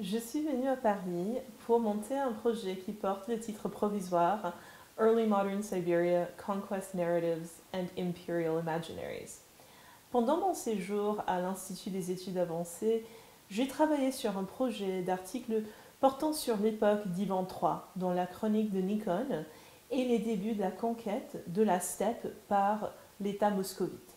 Je suis venue à Paris pour monter un projet qui porte le titre provisoire Early Modern Siberia, Conquest Narratives and Imperial Imaginaries. Pendant mon séjour à l'Institut des études avancées, j'ai travaillé sur un projet d'articles portant sur l'époque d'Ivan III, dans la chronique de Nikon, et les débuts de la conquête de la steppe par l'État moscovite.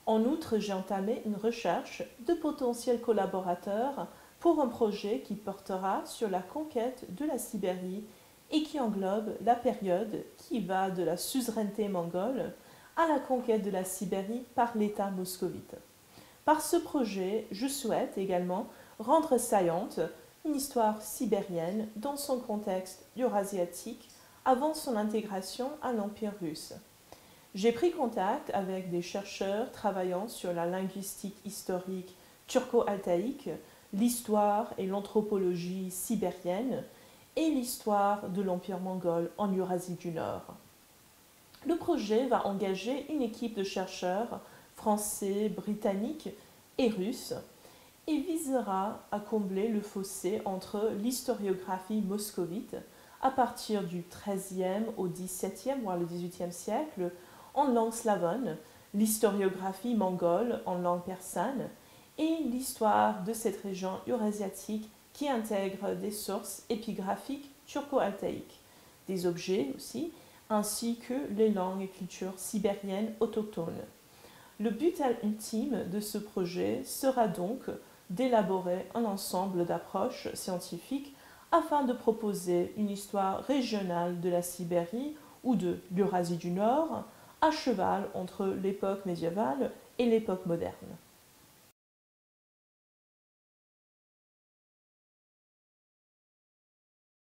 En outre, j'ai entamé une recherche de potentiels collaborateurs pour un projet qui portera sur la conquête de la Sibérie et qui englobe la période qui va de la suzeraineté mongole à la conquête de la Sibérie par l'État moscovite. Par ce projet, je souhaite également rendre saillante une histoire sibérienne dans son contexte eurasiatique avant son intégration à l'Empire russe. J'ai pris contact avec des chercheurs travaillant sur la linguistique historique turco-altaïque, l'histoire et l'anthropologie sibérienne et l'histoire de l'Empire mongol en Eurasie du Nord. Le projet va engager une équipe de chercheurs français, britanniques et russes et visera à combler le fossé entre l'historiographie moscovite à partir du XIIIe au XVIIe voire le XVIIIe siècle en langue slavonne, l'historiographie mongole en langue persane et l'histoire de cette région eurasiatique qui intègre des sources épigraphiques turco-altaïques, des objets aussi, ainsi que les langues et cultures sibériennes autochtones. Le but ultime de ce projet sera donc d'élaborer un ensemble d'approches scientifiques afin de proposer une histoire régionale de la Sibérie ou de l'Eurasie du Nord, à cheval entre l'époque médiévale et l'époque moderne.